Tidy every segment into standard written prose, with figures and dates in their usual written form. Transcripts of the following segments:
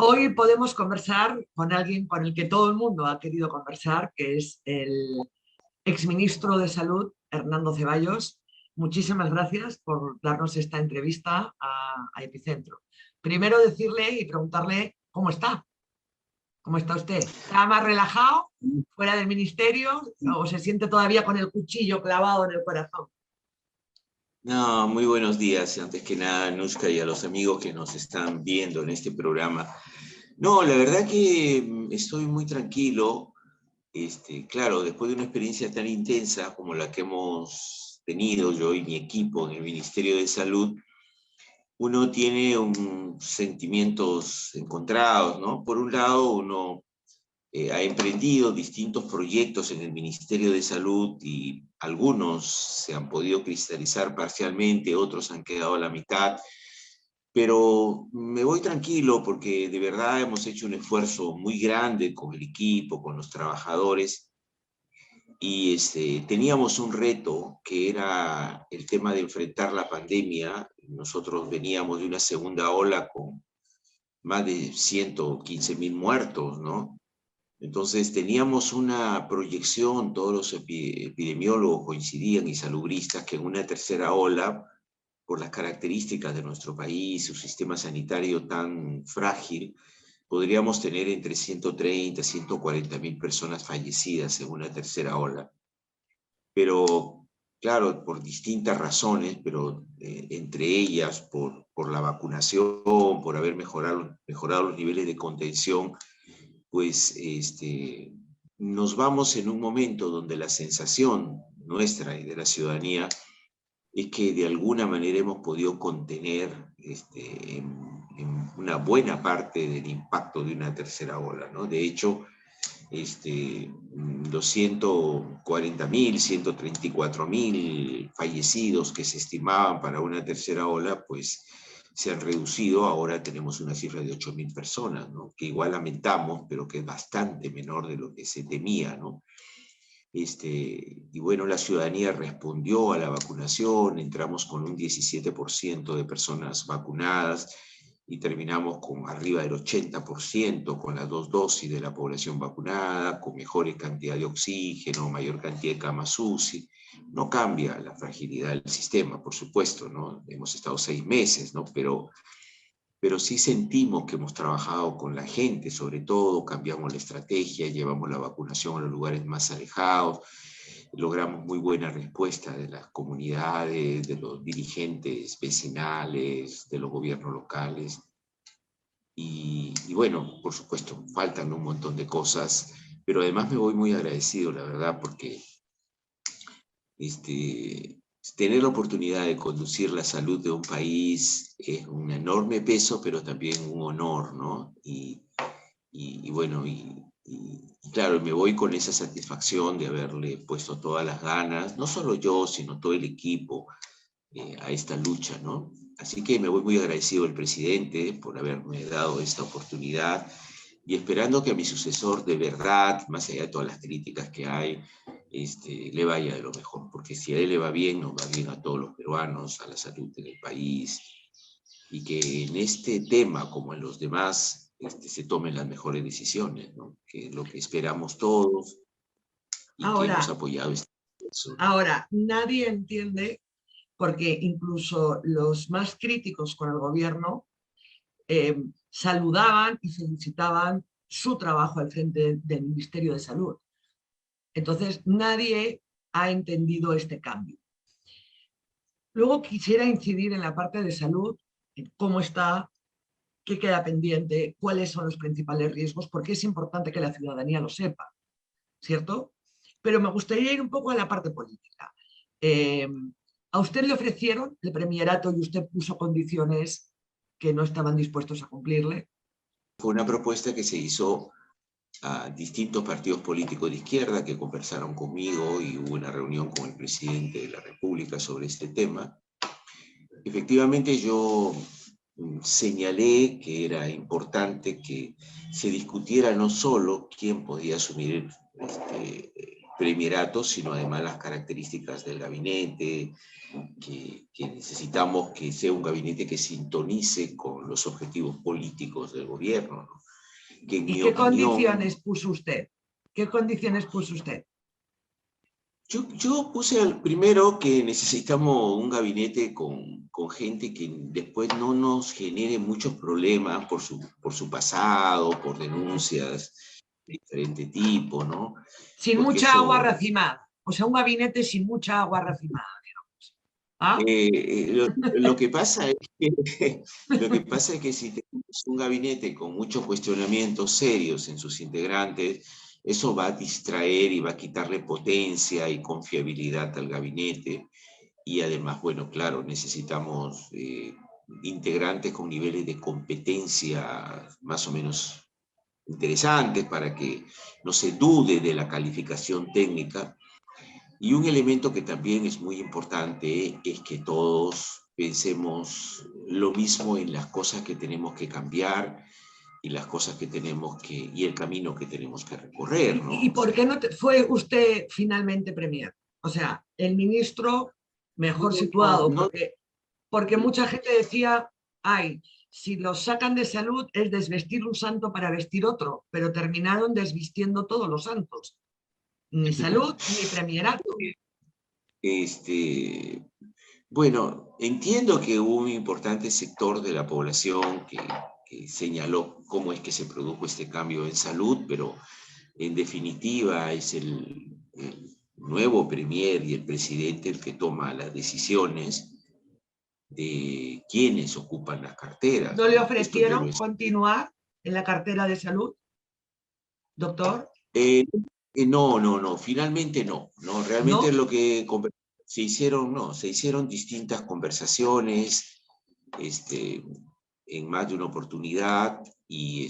Hoy podemos conversar con alguien con el que todo el mundo ha querido conversar, que es el exministro de Salud, Hernando Ceballos. Muchísimas gracias por darnos esta entrevista a Epicentro. Primero decirle y preguntarle cómo está. ¿Cómo está usted? ¿Está más relajado fuera del ministerio o se siente todavía con el cuchillo clavado en el corazón? No, muy buenos días, antes que nada, Anushka, y a los amigos que nos están viendo en este programa. No, la verdad que estoy muy tranquilo. Claro, después de una experiencia tan intensa como la que hemos tenido yo y mi equipo en el Ministerio de Salud, uno tiene sentimientos encontrados, ¿no? Por un lado, uno ha emprendido distintos proyectos en el Ministerio de Salud y algunos se han podido cristalizar parcialmente, otros han quedado a la mitad, pero me voy tranquilo porque de verdad hemos hecho un esfuerzo muy grande con el equipo, con los trabajadores, y teníamos un reto que era el tema de enfrentar la pandemia. Nosotros veníamos de una segunda ola con más de 115.000 muertos, ¿no? Entonces teníamos una proyección, todos los epidemiólogos coincidían y salubristas, que en una tercera ola, por las características de nuestro país, su sistema sanitario tan frágil, podríamos tener entre 130 y 140.000 personas fallecidas en una tercera ola. Pero, claro, por distintas razones, pero entre ellas por la vacunación, por haber mejorado los niveles de contención, pues nos vamos en un momento donde la sensación nuestra y de la ciudadanía es que de alguna manera hemos podido contener en una buena parte del impacto de una tercera ola, ¿no? De hecho, los 140.000, 134.000 fallecidos que se estimaban para una tercera ola, pues se han reducido. Ahora tenemos una cifra de 8.000 personas, ¿no? Que igual lamentamos, pero que es bastante menor de lo que se temía, ¿no? Y bueno, la ciudadanía respondió a la vacunación, entramos con un 17% de personas vacunadas y terminamos con arriba del 80% con las 2 dosis de la población vacunada, con mejor cantidad de oxígeno, mayor cantidad de camas UCI. No cambia la fragilidad del sistema, por supuesto, ¿no? Hemos estado 6 meses, ¿no? Pero sí sentimos que hemos trabajado con la gente, sobre todo, cambiamos la estrategia, llevamos la vacunación a los lugares más alejados, logramos muy buena respuesta de las comunidades, de los dirigentes vecinales, de los gobiernos locales. Y bueno, por supuesto, faltan un montón de cosas, pero además me voy muy agradecido, la verdad, porque tener la oportunidad de conducir la salud de un país es un enorme peso, pero también un honor, ¿no? Bueno, claro, me voy con esa satisfacción de haberle puesto todas las ganas, no solo yo, sino todo el equipo, a esta lucha, ¿no? Así que me voy muy agradecido al presidente por haberme dado esta oportunidad y esperando que a mi sucesor, de verdad, más allá de todas las críticas que hay, le vaya de lo mejor, porque si a él le va bien, nos va bien a todos los peruanos, a la salud en el país, y que en este tema, como en los demás, se tomen las mejores decisiones, ¿no? Que es lo que esperamos todos y que hemos apoyado este proceso, ¿no? Ahora, nadie entiende, porque incluso los más críticos con el gobierno saludaban y felicitaban su trabajo al frente del Ministerio de Salud. Entonces, nadie ha entendido este cambio. Luego quisiera incidir en la parte de salud, en cómo está, qué queda pendiente, cuáles son los principales riesgos, porque es importante que la ciudadanía lo sepa, ¿cierto? Pero me gustaría ir un poco a la parte política. A usted le ofrecieron el premierato y usted puso condiciones que no estaban dispuestos a cumplirle. Fue una propuesta que se hizo a distintos partidos políticos de izquierda que conversaron conmigo y hubo una reunión con el presidente de la República sobre este tema. Efectivamente, yo señalé que era importante que se discutiera no solo quién podía asumir el premierato, sino además las características del gabinete, que necesitamos que sea un gabinete que sintonice con los objetivos políticos del gobierno, ¿no? Que en ¿Y mi qué opinión, condiciones puso usted? ¿Qué condiciones puso usted? yo puse al primero que necesitamos un gabinete con gente que después no nos genere muchos problemas por su pasado, por denuncias de diferente tipo, ¿no? Sin Porque mucha agua eso, racimada. O sea, un gabinete sin mucha agua racimada, digamos. ¿Ah? lo que pasa es que, lo que pasa es que si tenemos un gabinete con muchos cuestionamientos serios en sus integrantes, eso va a distraer y va a quitarle potencia y confiabilidad al gabinete. Y además, bueno, claro, necesitamos integrantes con niveles de competencia más o menos interesantes para que no se dude de la calificación técnica. Y un elemento que también es muy importante es que todos pensemos lo mismo en las cosas que tenemos que cambiar y las cosas que tenemos que, y el camino que tenemos que recorrer, ¿Y ¿no? O por qué sea, no fue usted finalmente premier? O sea, el ministro mejor no, situado, no, porque mucha gente decía, ay, si los sacan de salud es desvestir un santo para vestir otro, pero terminaron desvistiendo todos los santos. Ni salud ni premierato. este, bueno, entiendo que hubo un importante sector de la población que señaló cómo es que se produjo este cambio en salud, pero en definitiva es el nuevo premier y el presidente el que toma las decisiones de quiénes ocupan las carteras, ¿No le ¿no? Esto yo lo ofrecieron he... continuar en la cartera de salud, doctor? Eh, no, finalmente no, realmente ¿No? lo que se hicieron, no, se hicieron distintas conversaciones, en más de una oportunidad, y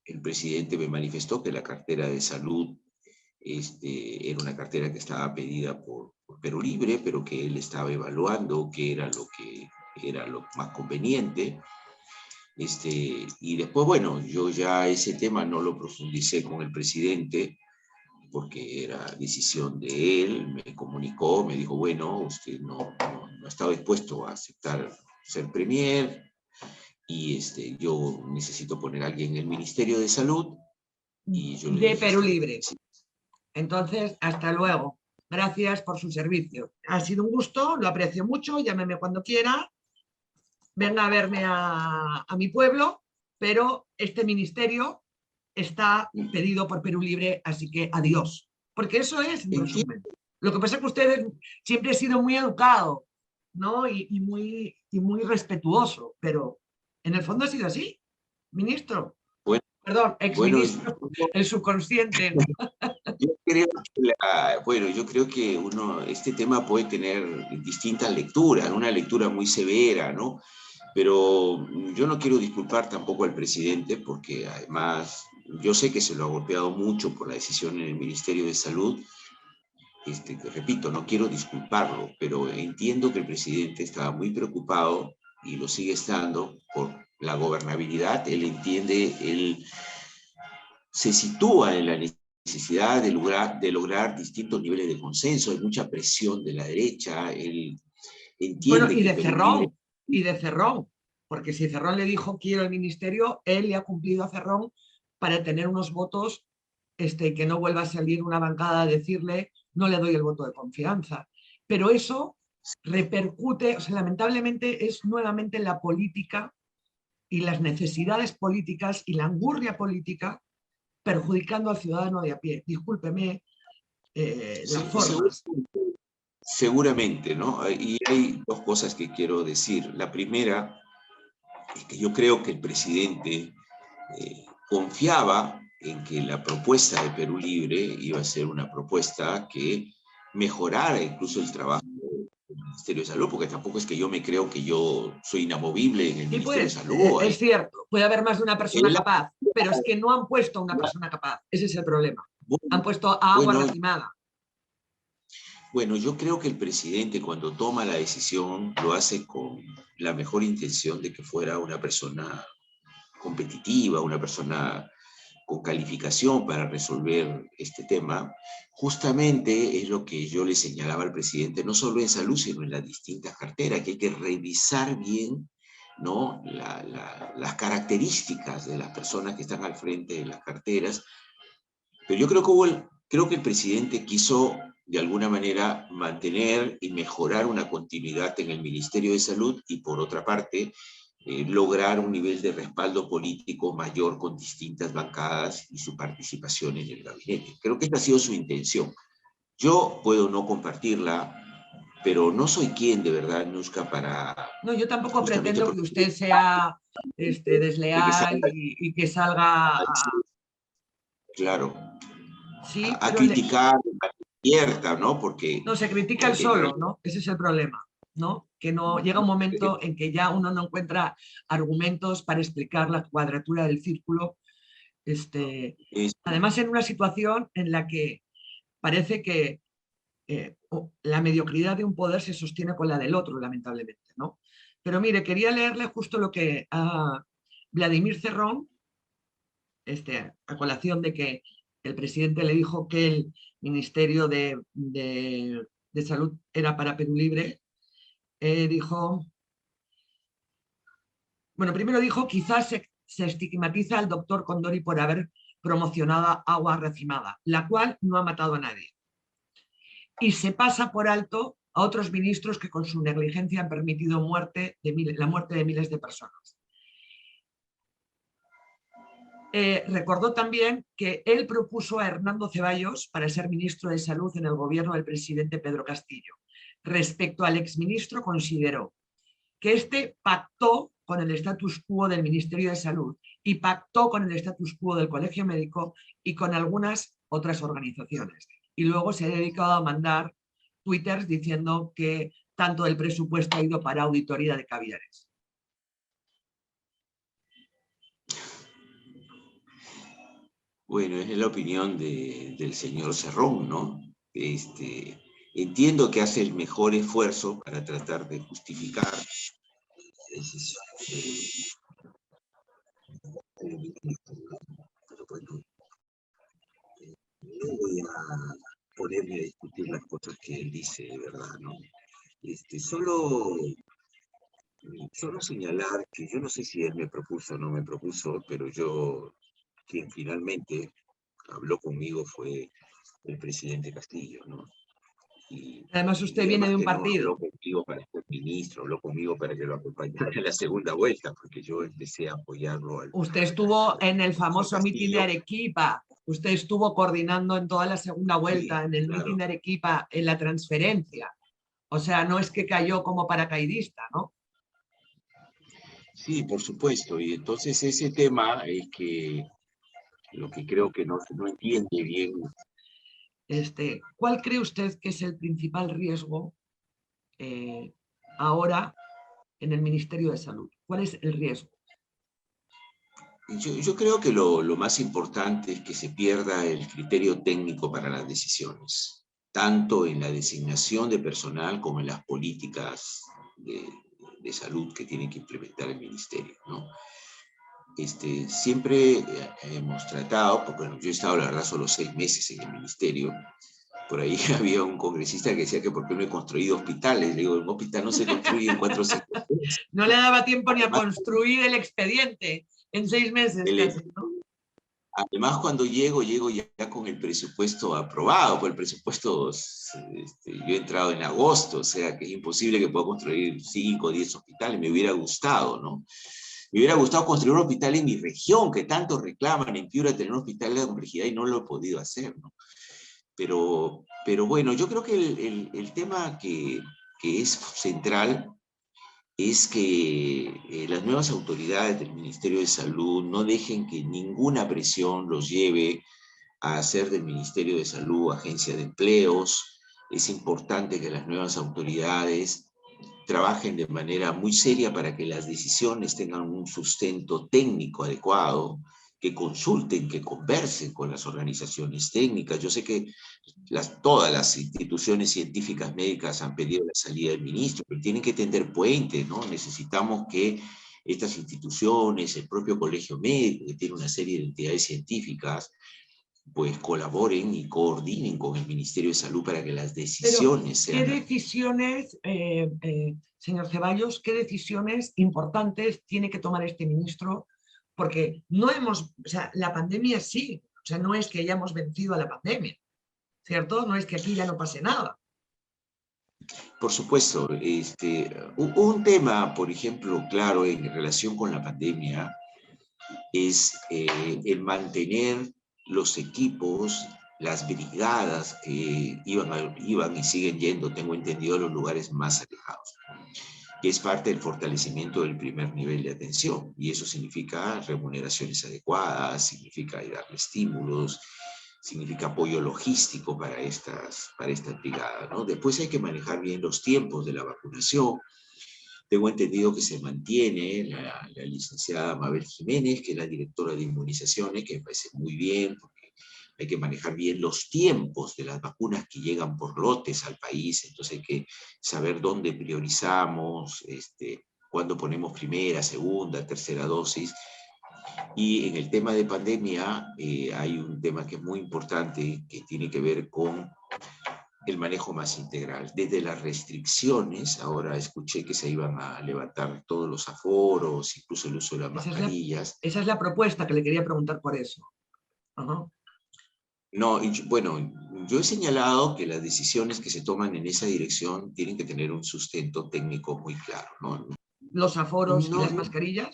el presidente me manifestó que la cartera de salud era una cartera que estaba pedida por Perú Libre, pero que él estaba evaluando qué era lo que era lo más conveniente. Y después, bueno, yo ya ese tema no lo profundicé con el presidente porque era decisión de él, me comunicó, me dijo, bueno, usted no estaba dispuesto a aceptar ser premier y yo necesito poner a alguien en el Ministerio de Salud y yo le De dije, Perú está bien. Libre. Sí. Entonces, hasta luego. Gracias por su servicio. Ha sido un gusto, lo aprecio mucho, llámeme cuando quiera, venga a verme a mi pueblo, pero este ministerio está pedido por Perú Libre, así que adiós. Porque eso es, en Entiendo, resumen. Lo que pasa es que ustedes siempre ha sido muy educado, ¿no? Y muy respetuoso, pero en el fondo ha sido así, ministro. bueno, Perdón, bueno, exministro, el subconsciente. yo creo que bueno, yo creo que este tema puede tener distintas lecturas, una lectura muy severa, ¿no? Pero yo no quiero disculpar tampoco al presidente porque además yo sé que se lo ha golpeado mucho por la decisión en el Ministerio de Salud. Que repito, no quiero disculparlo, pero entiendo que el presidente estaba muy preocupado y lo sigue estando por la gobernabilidad. Él entiende, él se sitúa en la necesidad de lograr distintos niveles de consenso. Hay mucha presión de la derecha. Él Bueno, entiende que Perú Libre... Y de Cerrón, porque si Cerrón le dijo quiero el ministerio, él le ha cumplido a Cerrón para tener unos votos, que no vuelva a salir una bancada a decirle no le doy el voto de confianza. Pero eso repercute, o sea, lamentablemente es nuevamente la política y las necesidades políticas y la angurria política perjudicando al ciudadano de a pie. Discúlpeme las formas. Seguramente, ¿no? Y hay dos cosas que quiero decir. La primera es que yo creo que el presidente confiaba en que la propuesta de Perú Libre iba a ser una propuesta que mejorara incluso el trabajo del Ministerio de Salud, porque tampoco es que yo me creo que yo soy inamovible en el Sí, Ministerio de pues, Salud. es cierto, puede haber más de una persona Él, capaz, pero es que no han puesto a una persona capaz. Ese es el problema. Han puesto a agua bueno, racimada. bueno, yo creo que el presidente cuando toma la decisión lo hace con la mejor intención de que fuera una persona competitiva, una persona con calificación para resolver este tema, justamente es lo que yo le señalaba al presidente, no solo en salud, sino en las distintas carteras, que hay que revisar bien, ¿no?, las características de las personas que están al frente de las carteras. Pero yo creo que el presidente quiso, de alguna manera, mantener y mejorar una continuidad en el Ministerio de Salud y, por otra parte, lograr un nivel de respaldo político mayor con distintas bancadas y su participación en el gabinete. Creo que esta ha sido su intención. Yo puedo no compartirla, pero no soy quien, de verdad, Nuska, para... No, yo tampoco justamente pretendo que porque usted sea de que desleal salga, y que salga claro, sí, a pero criticar, a abierta, ¿no? Porque no, se critica el en solo, realidad... ¿no? Ese es el problema, ¿no? Que no llega un momento en que ya uno no encuentra argumentos para explicar la cuadratura del círculo. Además, en una situación en la que parece que la mediocridad de un poder se sostiene con la del otro, lamentablemente, ¿no? Pero mire, quería leerle justo lo que Vladimir Cerrón, a colación de que el presidente le dijo que el Ministerio de Salud era para Perú Libre, dijo, bueno, primero dijo, quizás se estigmatiza al doctor Condori por haber promocionado agua racimada, la cual no ha matado a nadie. Y se pasa por alto a otros ministros que con su negligencia han permitido la muerte de miles de personas. Recordó también que él propuso a Hernando Ceballos para ser ministro de Salud en el gobierno del presidente Pedro Castillo. Respecto al exministro, consideró que este pactó con el status quo del Ministerio de Salud y pactó con el status quo del Colegio Médico y con algunas otras organizaciones. Y luego se ha dedicado a mandar twitters diciendo que tanto el presupuesto ha ido para auditoría de caviares. Bueno, es la opinión del señor Cerrón, ¿no? Entiendo que hace el mejor esfuerzo para tratar de justificar pero bueno, no voy a ponerme a discutir las cosas que él dice, de verdad, ¿no? Solo señalar que yo no sé si él me propuso o no me propuso, pero quien finalmente habló conmigo fue el presidente Castillo, ¿no? Además, usted Y viene además de un que no habló partido. conmigo para ser ministro, habló conmigo para que lo acompañara en la segunda vuelta, porque yo empecé a apoyarlo al Usted estuvo en el profesor famoso mitin de Castillo. Arequipa. Usted estuvo coordinando en toda la segunda Sí, vuelta, en el mitin claro. de Arequipa, en la transferencia. O sea, no es que cayó como paracaidista, ¿no? Sí, por supuesto. Y entonces ese tema es que lo que creo que no entiende bien. ¿Cuál cree usted que es el principal riesgo ahora en el Ministerio de Salud? ¿Cuál es el riesgo? Yo creo que lo más importante es que se pierda el criterio técnico para las decisiones, tanto en la designación de personal como en las políticas de salud que tiene que implementar el ministerio, ¿no? Siempre hemos tratado, porque bueno, yo he estado la verdad solo 6 meses en el ministerio. Por ahí había un congresista que decía que por qué no he construido hospitales. Le digo, un hospital no se construye en 4 o 5 meses. No le daba tiempo ni a Además, construir el expediente en 6 meses casi, ¿no? además, cuando llego ya con el presupuesto aprobado, pues el presupuesto, yo he entrado en agosto, o sea que es imposible que pueda construir 5 o 10 hospitales, me hubiera gustado, ¿no? Me hubiera gustado construir un hospital en mi región, que tanto reclaman en Piura tener un hospital de complejidad y no lo he podido hacer, ¿no? Pero bueno, yo creo que el tema que es central es que las nuevas autoridades del Ministerio de Salud no dejen que ninguna presión los lleve a hacer del Ministerio de Salud agencia de empleos. Es importante que las nuevas autoridades trabajen de manera muy seria para que las decisiones tengan un sustento técnico adecuado, que consulten, que conversen con las organizaciones técnicas. Yo sé que todas las instituciones científicas médicas han pedido la salida del ministro, pero tienen que tender puentes, ¿no? Necesitamos que estas instituciones, el propio Colegio Médico, que tiene una serie de entidades científicas, pues colaboren y coordinen con el Ministerio de Salud para que las decisiones ¿qué sean... decisiones, señor Ceballos, qué decisiones importantes tiene que tomar este ministro? Porque no hemos, o sea, la pandemia sí, o sea, no es que hayamos vencido a la pandemia, ¿cierto? No es que aquí ya no pase nada. Por supuesto, un tema, por ejemplo, claro, en relación con la pandemia, es el mantener los equipos, las brigadas que iban y siguen yendo, tengo entendido, a los lugares más alejados, que es parte del fortalecimiento del primer nivel de atención. Y eso significa remuneraciones adecuadas, significa darle estímulos, significa apoyo logístico para estas brigadas, ¿no? Después hay que manejar bien los tiempos de la vacunación. Tengo entendido que se mantiene la licenciada Mabel Jiménez, que es la directora de inmunizaciones, que me parece muy bien, porque hay que manejar bien los tiempos de las vacunas que llegan por lotes al país, entonces hay que saber dónde priorizamos, cuándo ponemos primera, segunda, tercera dosis. Y en el tema de pandemia hay un tema que es muy importante, que tiene que ver con el manejo más integral. Desde las restricciones, ahora escuché que se iban a levantar todos los aforos, incluso el uso de las mascarillas. Esa es la propuesta que le quería preguntar por eso. Ajá. No, bueno, yo he señalado que las decisiones que se toman en esa dirección tienen que tener un sustento técnico muy claro, ¿no? ¿Los aforos y No, las mascarillas?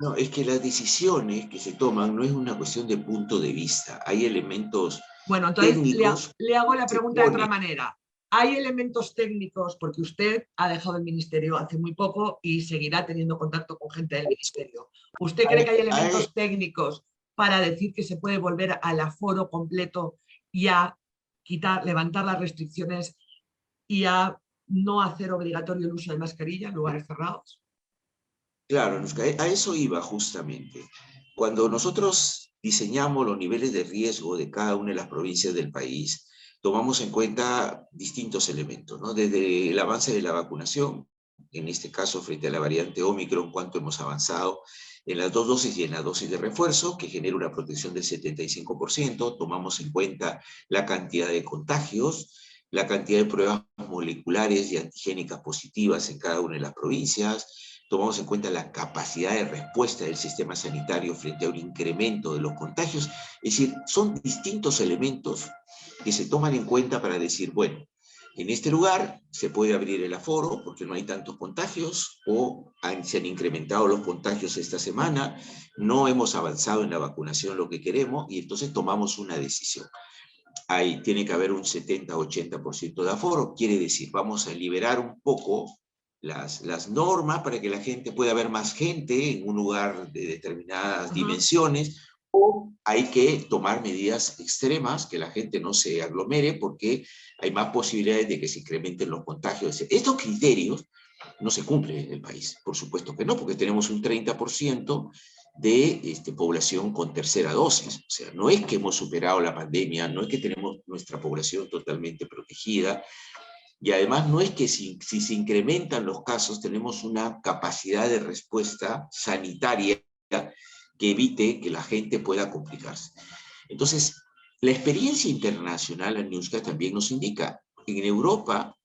no, es que las decisiones que se toman no es una cuestión de punto de vista. Hay elementos Bueno, entonces técnicos le hago la que se pregunta de otra ponen. manera. ¿Hay elementos técnicos, porque usted ha dejado el ministerio hace muy poco y seguirá teniendo contacto con gente del ministerio? ¿Usted cree que hay elementos técnicos para decir que se puede volver al aforo completo y a levantar las restricciones y a no hacer obligatorio el uso de mascarilla en lugares cerrados? Claro, a eso iba justamente. Cuando nosotros diseñamos los niveles de riesgo de cada una de las provincias del país, tomamos en cuenta distintos elementos, ¿no? Desde el avance de la vacunación, en este caso frente a la variante Ómicron, cuánto hemos avanzado en las dos dosis y en la dosis de refuerzo, que genera una protección del 75%, tomamos en cuenta la cantidad de contagios, la cantidad de pruebas moleculares y antigénicas positivas en cada una de las provincias, tomamos en cuenta la capacidad de respuesta del sistema sanitario frente a un incremento de los contagios. Es decir, son distintos elementos que se toman en cuenta para decir, bueno, en este lugar se puede abrir el aforo porque no hay tantos contagios o se han incrementado los contagios esta semana, no hemos avanzado en la vacunación lo que queremos y entonces tomamos una decisión. Ahí tiene que haber un 70-80% de aforo, quiere decir, vamos a liberar un poco las normas para que la gente pueda ver más gente en un lugar de determinadas dimensiones, o hay que tomar medidas extremas, que la gente no se aglomere porque hay más posibilidades de que se incrementen los contagios. Estos criterios no se cumplen en el país, por supuesto que no, porque tenemos un 30% de población con tercera dosis. O sea, no es que hemos superado la pandemia, no es que tenemos nuestra población totalmente protegida, y además no es que si se incrementan los casos tenemos una capacidad de respuesta sanitaria que evite que la gente pueda complicarse. Entonces, la experiencia internacional, Aniushka, también nos indica, en Europa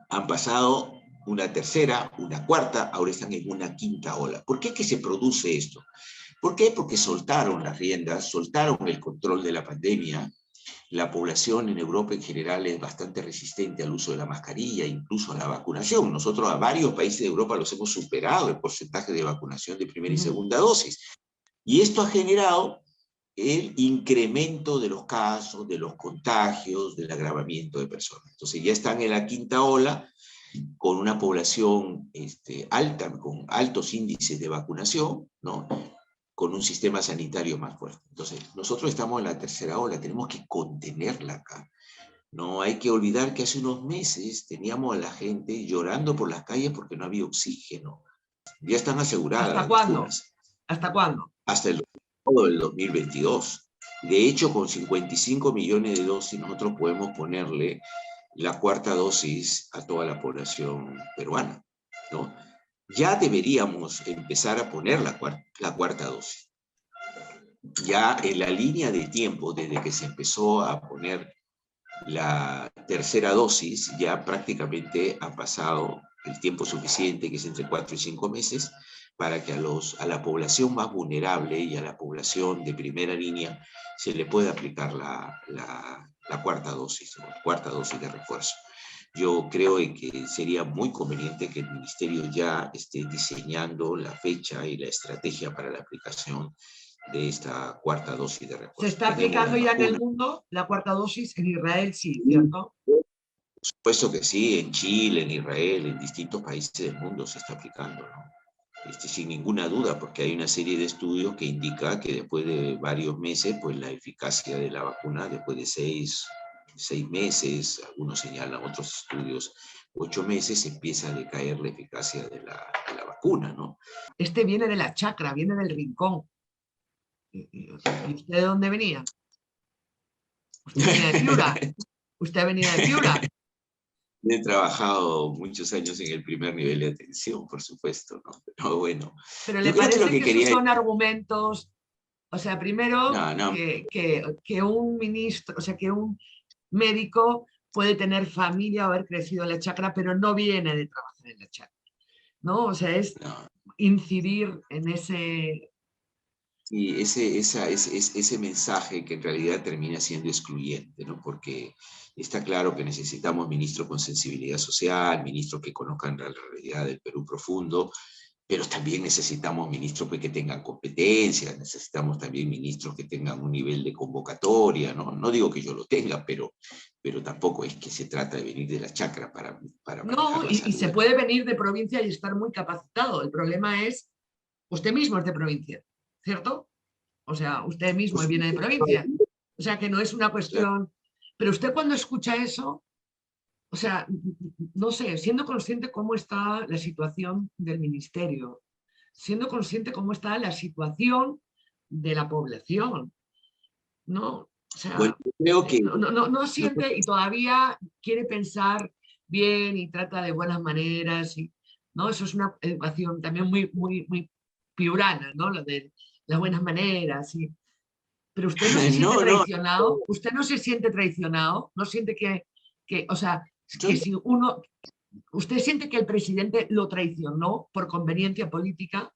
han pasado una tercera, una cuarta, ahora están en una quinta ola. ¿Por qué que se produce esto? ¿Por qué? Porque soltaron las riendas, soltaron el control de la pandemia. La población en Europa en general es bastante resistente al uso de la mascarilla, incluso a la vacunación. Nosotros a varios países de Europa los hemos superado el porcentaje de vacunación de primera y segunda dosis. Y esto ha generado el incremento de los casos, de los contagios, del agravamiento de personas. Entonces ya están en la quinta ola, con una población alta, con altos índices de vacunación, ¿no? Con un sistema sanitario más fuerte. Entonces, nosotros estamos en la tercera ola, tenemos que contenerla acá. No hay que olvidar que hace unos meses teníamos a la gente llorando por las calles porque no había oxígeno. Ya están aseguradas ¿Hasta las cuándo? vacunas. ¿Hasta cuándo? Hasta todo el 2022. De hecho, con 55 millones de dosis nosotros podemos ponerle la cuarta dosis a toda la población peruana, ¿no? ya deberíamos empezar a poner la cuarta dosis. Ya en la línea de tiempo, desde que se empezó a poner la tercera dosis, ya prácticamente ha pasado el tiempo suficiente, que es entre 4 y 5 meses, para que a la población más vulnerable y a la población de primera línea se le pueda aplicar la cuarta dosis de refuerzo. Yo creo que sería muy conveniente que el Ministerio ya esté diseñando la fecha y la estrategia para la aplicación de esta cuarta dosis de ¿Se refuerzo. está Tenemos aplicando las ya en el vacunas. mundo la cuarta dosis? En Israel sí, ¿cierto? Por supuesto que sí, en Chile, en Israel, en distintos países del mundo se está aplicando, ¿no? Sin ninguna duda, porque hay una serie de estudios que indica que después de varios meses, pues la eficacia de la vacuna, después de seis meses, algunos señalan otros estudios, 8 meses, empieza a decaer la eficacia de la vacuna, ¿no? Este viene de la chacra, viene del rincón. ¿Y usted de dónde venía? Usted venía de Piura. Usted venía de Piura. He trabajado muchos años en el primer nivel de atención, por supuesto, ¿no? Pero bueno, Pero yo ¿le creo que lo parece que que esos quería... son argumentos? O sea, primero, No, no, que un ministro, o sea, que un médico puede tener familia o haber crecido en la chacra, pero no viene de trabajar en la chacra, ¿no? O sea, es no. incidir en ese... Y ese mensaje que en realidad termina siendo excluyente, ¿no? Porque está claro que necesitamos ministros con sensibilidad social, ministros que conozcan la realidad del Perú profundo, pero también necesitamos ministros pues, que tengan competencias, necesitamos también ministros que tengan un nivel de convocatoria, ¿no? No digo que yo lo tenga, pero tampoco es que se trata de venir de la chacra para No, manejar la y salud se del... puede venir de provincia y estar muy capacitado. El problema es, usted mismo es de provincia, ¿cierto? O sea, usted mismo Pues, viene de provincia. O sea, que no es una cuestión... Pero usted cuando escucha eso, o sea, no sé, siendo consciente cómo está la situación del ministerio, siendo consciente cómo está la situación de la población, ¿no? O bueno, sea, yo creo que... no siente y todavía quiere pensar bien y trata de buenas maneras, y, ¿no? Eso es una educación también muy piurana, ¿no? Lo de las buenas maneras, y, pero usted no se siente No, no, traicionado, usted no se siente traicionado, no siente o sea, yo que si uno, usted siente que el presidente lo traicionó por conveniencia política,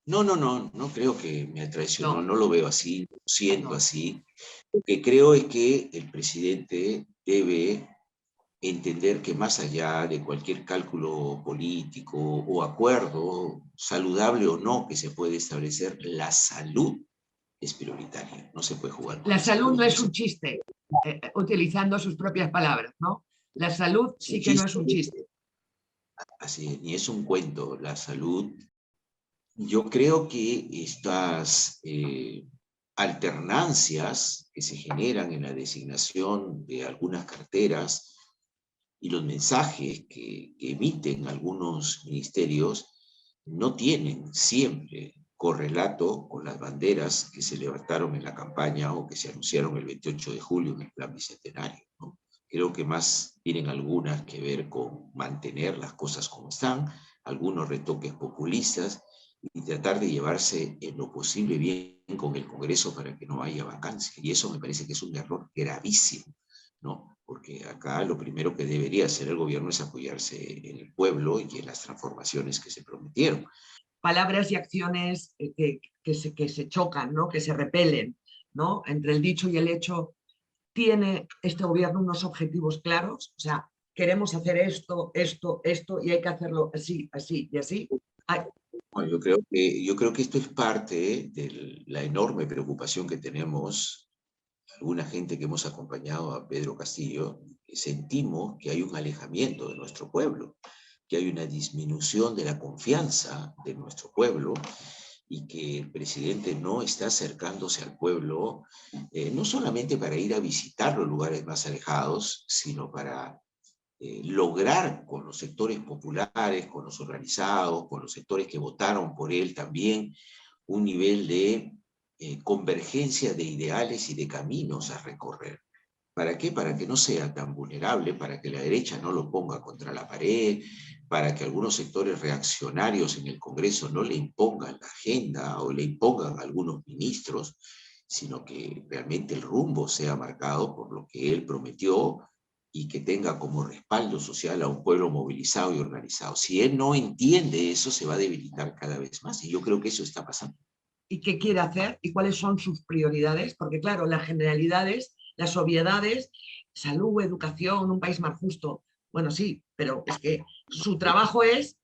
no creo que me traicionó, no, no lo veo así, lo siento no. así. Lo que creo es que el presidente debe entender que más allá de cualquier cálculo político o acuerdo, saludable o no, que se puede establecer, la salud es prioritaria. No se puede jugar con La la salud salud. no es un chiste, utilizando sus propias palabras, ¿no? La salud Es un sí que no chiste, es un chiste. así, ni es un cuento. La salud, yo creo que estas alternancias que se generan en la designación de algunas carteras y los mensajes que emiten algunos ministerios no tienen siempre correlato con las banderas que se levantaron en la campaña o que se anunciaron el 28 de julio en el Plan Bicentenario, ¿no? Creo que más tienen algunas que ver con mantener las cosas como están, algunos retoques populistas y tratar de llevarse en lo posible bien con el Congreso para que no haya vacancia. Y eso me parece que es un error gravísimo, ¿no? Porque acá lo primero que debería hacer el gobierno es apoyarse en el pueblo y en las transformaciones que se prometieron. Palabras y acciones que se chocan, ¿no? Que se repelen, ¿no? Entre el dicho y el hecho. ¿Tiene este gobierno unos objetivos claros? O sea, queremos hacer esto, y hay que hacerlo así, así y así. Ay, Bueno, yo creo que esto es parte de la enorme preocupación que tenemos alguna gente que hemos acompañado a Pedro Castillo. Sentimos que hay un alejamiento de nuestro pueblo, que hay una disminución de la confianza de nuestro pueblo y que el presidente no está acercándose al pueblo, no solamente para ir a visitar los lugares más alejados, sino para lograr con los sectores populares, con los organizados, con los sectores que votaron por él también, un nivel de convergencia de ideales y de caminos a recorrer. ¿Para qué? Para que no sea tan vulnerable, para que la derecha no lo ponga contra la pared, para que algunos sectores reaccionarios en el Congreso no le impongan la agenda o le impongan a algunos ministros, sino que realmente el rumbo sea marcado por lo que él prometió y que tenga como respaldo social a un pueblo movilizado y organizado. Si él no entiende eso, se va a debilitar cada vez más, y yo creo que eso está pasando. ¿Y qué quiere hacer? ¿Y cuáles son sus prioridades? Porque claro, las generalidades, las obviedades, salud, educación, un país más justo, bueno, sí, pero es que su trabajo es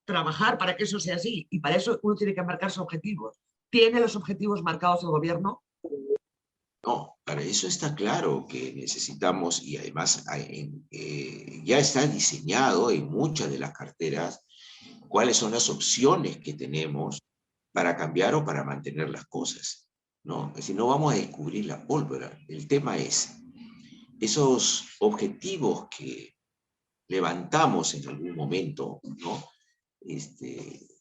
trabajar para que eso sea así, y para eso uno tiene que marcarse objetivos. ¿Tiene los objetivos marcados el gobierno? No, para eso está claro que necesitamos, y además ya está diseñado en muchas de las carteras, cuáles son las opciones que tenemos para cambiar o para mantener las cosas, ¿no? Es decir, no vamos a descubrir la pólvora. El tema es, esos objetivos que levantamos en algún momento, ¿no?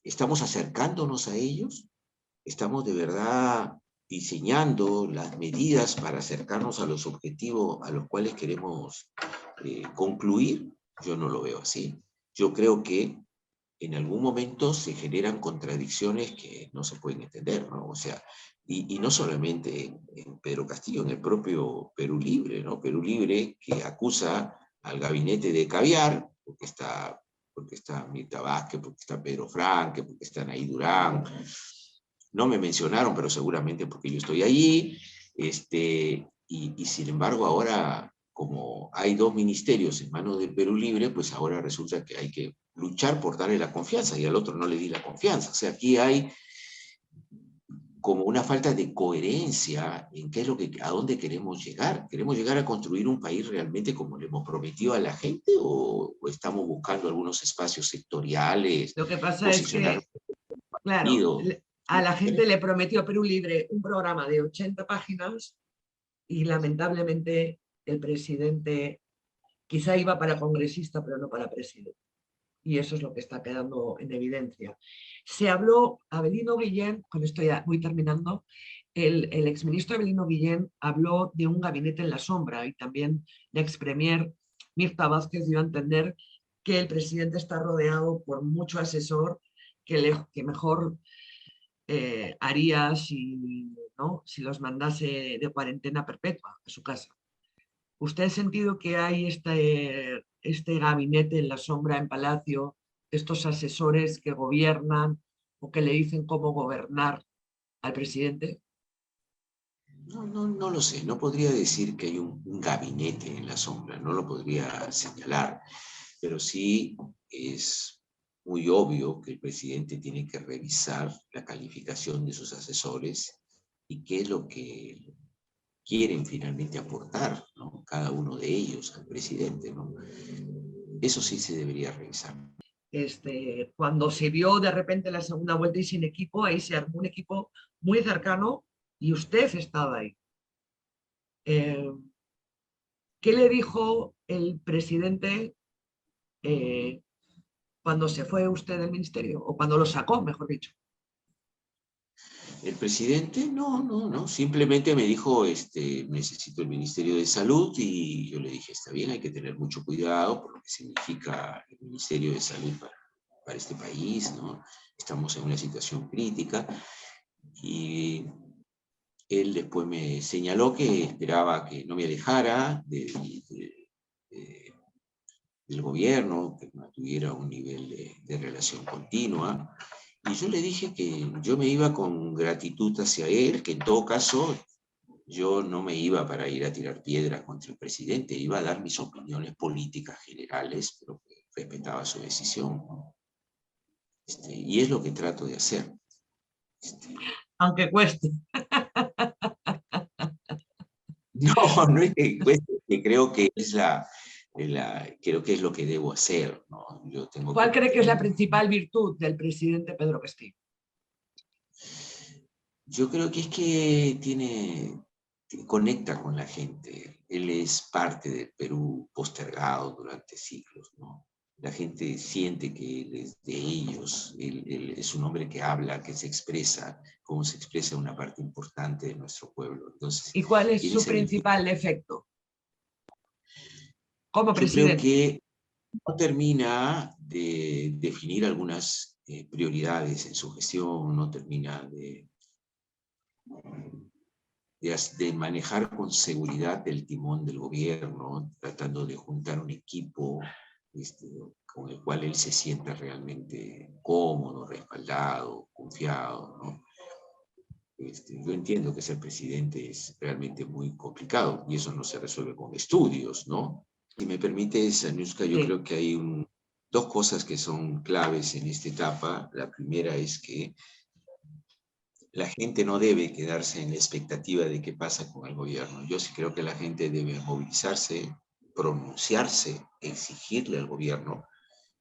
¿Estamos acercándonos a ellos? ¿Estamos de verdad diseñando las medidas para acercarnos a los objetivos a los cuales queremos concluir? Yo no lo veo así. Yo creo que en algún momento se generan contradicciones que no se pueden entender, ¿no? O sea, y no solamente en Pedro Castillo, en el propio Perú Libre, ¿no? Perú Libre, que acusa al gabinete de caviar, porque está Mirta Vázquez, porque está Pedro Franque, porque está Anaí Durán. No me mencionaron, pero seguramente porque yo estoy allí. Y sin embargo ahora, como hay dos ministerios en manos del Perú Libre, pues ahora resulta que hay que luchar por darle la confianza, y al otro no le di la confianza. O sea, aquí hay como una falta de coherencia en qué es a dónde queremos llegar. ¿Queremos llegar a construir un país realmente como le hemos prometido a la gente, o estamos buscando algunos espacios sectoriales, Lo que pasa es posicionar que, claro, partido? a la gente le prometió Perú Libre un programa de 80 páginas y lamentablemente el presidente quizá iba para congresista, pero no para presidente. Y eso es lo que está quedando en evidencia. Se habló, Avelino Guillén, con esto ya voy terminando, el exministro Avelino Guillén habló de un gabinete en la sombra, y también la expremier Mirta Vázquez dio a entender que el presidente está rodeado por mucho asesor que mejor haría si los mandase de cuarentena perpetua a su casa. ¿Usted ha sentido que hay este gabinete en la sombra en Palacio, estos asesores que gobiernan o que le dicen cómo gobernar al presidente? No lo sé, no podría decir que hay un gabinete en la sombra, no lo podría señalar, pero sí es muy obvio que el presidente tiene que revisar la calificación de sus asesores y qué es lo que quieren finalmente aportar, ¿no? Cada uno de ellos al presidente, ¿no? Eso sí se debería revisar. Cuando se vio de repente la segunda vuelta y sin equipo, ahí se armó un equipo muy cercano y usted estaba ahí. Eh, ¿Qué le dijo el presidente cuando se fue usted del ministerio? O cuando lo sacó, mejor dicho. El presidente, no, simplemente me dijo, necesito el Ministerio de Salud, y yo le dije, está bien, hay que tener mucho cuidado por lo que significa el Ministerio de Salud para este país, ¿no? Estamos en una situación crítica, y él después me señaló que esperaba que no me alejara del gobierno, que mantuviera un nivel de relación continua. Y yo le dije que yo me iba con gratitud hacia él, que en todo caso yo no me iba para ir a tirar piedras contra el presidente, iba a dar mis opiniones políticas generales, pero que respetaba su decisión, ¿no? Y es lo que trato de hacer. Aunque cueste. No es que cueste, que creo que creo que es lo que debo hacer, ¿no? Yo tengo que ¿Cuál cree que es mantener la principal virtud del presidente Pedro Castillo? Yo creo que es que conecta con la gente. Él es parte del Perú postergado durante siglos, ¿no? La gente siente que él es de ellos. Él es un hombre que habla, que se expresa, como se expresa una parte importante de nuestro pueblo. Entonces, ¿Y cuál es tiene su esa virtud. principal efecto como Yo creo presidente? que no termina de definir algunas prioridades en su gestión, no termina de manejar con seguridad el timón del gobierno, tratando de juntar un equipo con el cual él se sienta realmente cómodo, respaldado, confiado, ¿no? Yo entiendo que ser presidente es realmente muy complicado y eso no se resuelve con estudios, ¿no? Si me permites, Anushka, yo creo que hay dos cosas que son claves en esta etapa. La primera es que la gente no debe quedarse en la expectativa de qué pasa con el gobierno. Yo sí creo que la gente debe movilizarse, pronunciarse, exigirle al gobierno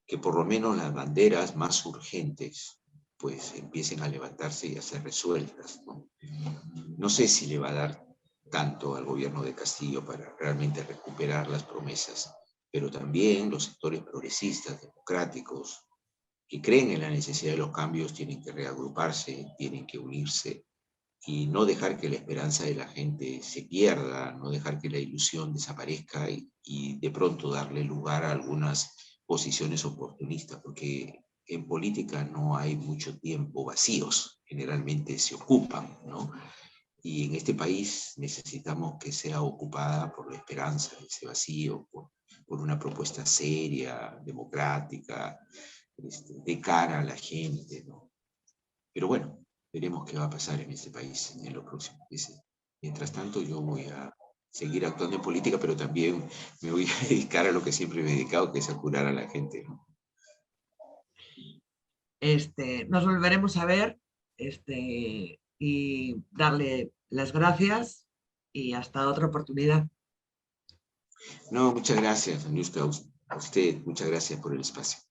que por lo menos las banderas más urgentes pues empiecen a levantarse y a ser resueltas, ¿no? No sé si le va a dar tanto al gobierno de Castillo para realmente recuperar las promesas, pero también los sectores progresistas, democráticos, que creen en la necesidad de los cambios, tienen que reagruparse, tienen que unirse y no dejar que la esperanza de la gente se pierda, no dejar que la ilusión desaparezca y de pronto darle lugar a algunas posiciones oportunistas, porque en política no hay mucho tiempo vacíos, generalmente se ocupan, ¿no? Y en este país necesitamos que sea ocupada por la esperanza, ese vacío, por una propuesta seria, democrática, de cara a la gente, ¿no? Pero bueno, veremos qué va a pasar en este país en lo próximo. Mientras tanto, yo voy a seguir actuando en política, pero también me voy a dedicar a lo que siempre me he dedicado, que es a curar a la gente, ¿no? Nos volveremos a ver y darle las gracias y hasta otra oportunidad. No, muchas gracias, Anushka, a usted, muchas gracias por el espacio.